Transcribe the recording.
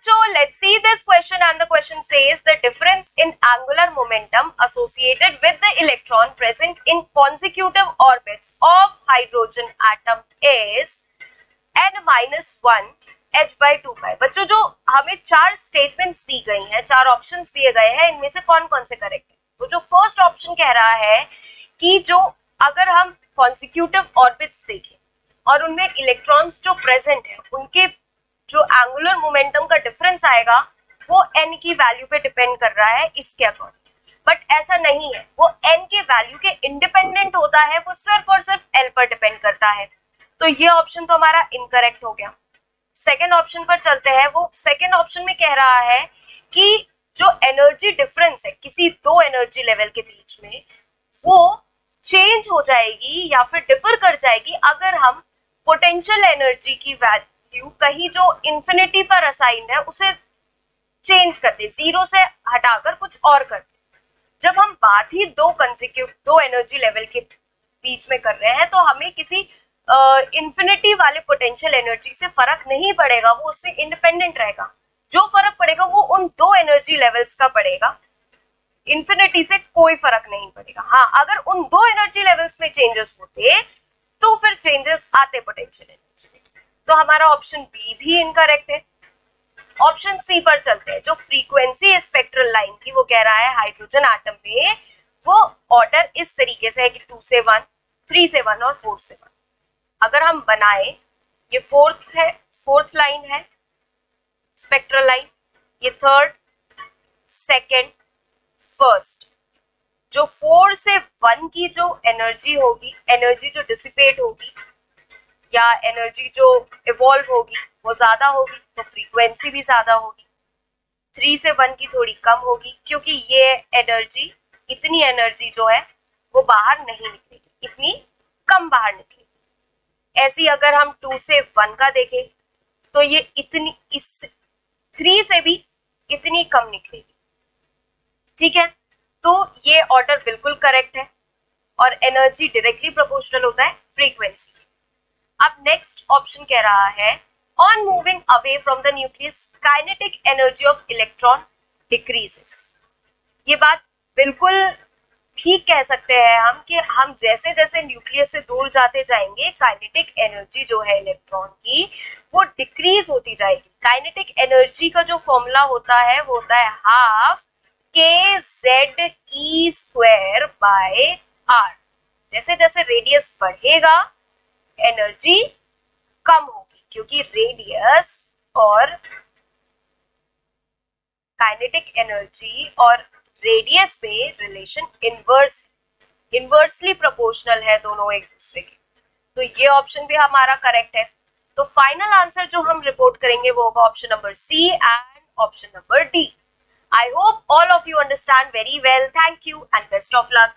बच्चों, let's see this question and the question says the difference in angular momentum associated with the electron present in consecutive orbits of hydrogen atom is n-1 h by 2 pi। बच्चों, जो हमें चार statements दी गई हैं, चार options दिए गए हैं, इनमें से कौन कौन से करेक्ट है? तो जो फर्स्ट ऑप्शन कह रहा है कि जो अगर हम कॉन्सिक्यूटिव ऑर्बिट्स देखें और उनमें इलेक्ट्रॉन्स जो प्रेजेंट है उनके जो एंगुलर मोमेंटम का डिफरेंस आएगा वो n की वैल्यू पे डिपेंड कर रहा है इसके अकॉर्डिंग। बट ऐसा नहीं है, वो n के वैल्यू के इंडिपेंडेंट होता है, वो सिर्फ और सिर्फ l पर डिपेंड करता है। तो ये ऑप्शन तो हमारा इनकरेक्ट हो गया। सेकेंड ऑप्शन पर चलते हैं। वो सेकेंड ऑप्शन में कह रहा है कि जो एनर्जी डिफरेंस है किसी दो एनर्जी लेवल के बीच में, वो चेंज हो जाएगी या फिर डिफर कर जाएगी अगर हम पोटेंशियल एनर्जी की वैल्यू कहीं जो इंफिनिटी पर असाइंड है उसे चेंज कर दे, जीरो से हटाकर कुछ और कर दे। जब हम बात ही दो एनर्जी लेवल के बीच में कर रहे हैं तो हमें किसी इंफिनिटी वाले पोटेंशियल एनर्जी से फर्क नहीं पड़ेगा, वो उससे इंडिपेंडेंट रहेगा। जो फर्क पड़ेगा वो उन दो एनर्जी लेवल्स का पड़ेगा, इंफिनिटी से कोई फर्क नहीं पड़ेगा। हाँ, अगर उन दो एनर्जी लेवल्स में चेंजेस होते तो फिर चेंजेस आते पोटेंशियल एनर्जी में। तो हमारा ऑप्शन बी भी इनकरेक्ट है। ऑप्शन सी पर चलते हैं। जो फ्रीक्वेंसी स्पेक्ट्रल लाइन की वो कह रहा है हाइड्रोजन एटम में वो ऑर्डर इस तरीके से है कि 2 से 1, 3 से 1 और 4 से 1। अगर हम बनाए, ये फोर्थ लाइन है स्पेक्ट्रल लाइन, ये थर्ड, सेकेंड, फर्स्ट। जो 4 से 1 की जो एनर्जी होगी, एनर्जी जो डिसिपेट होगी या एनर्जी जो इवॉल्व होगी वो ज्यादा होगी, तो फ्रीक्वेंसी भी ज्यादा होगी। 3 से 1 की थोड़ी कम होगी क्योंकि ये एनर्जी, इतनी एनर्जी जो है वो बाहर नहीं निकलेगी, इतनी कम बाहर निकलेगी। ऐसी अगर हम 2 से 1 का देखें तो ये इतनी, इस 3 से भी इतनी कम निकलेगी। ठीक है, तो ये ऑर्डर बिल्कुल करेक्ट है और एनर्जी डायरेक्टली प्रोपोर्शनल होता है फ्रीक्वेंसी। अब नेक्स्ट ऑप्शन कह रहा है on moving away from the nucleus kinetic energy of electron decreases. ये बात बिल्कुल ठीक कह सकते हैं हम कि हम जैसे जैसे न्यूक्लियस से दूर जाते जाएंगे काइनेटिक एनर्जी जो है इलेक्ट्रॉन की वो डिक्रीज होती जाएगी। काइनेटिक एनर्जी का जो फॉर्मूला होता है वो होता है हाफ kZe² बाय r। जैसे जैसे रेडियस बढ़ेगा एनर्जी कम होगी क्योंकि रेडियस और काइनेटिक एनर्जी और रेडियस में रिलेशन इनवर्सली प्रोपोर्शनल है दोनों एक दूसरे के। तो ये ऑप्शन भी हमारा करेक्ट है। तो फाइनल आंसर जो हम रिपोर्ट करेंगे वो होगा option number C and option number D. I hope all of you understand very well. Thank you and best of luck.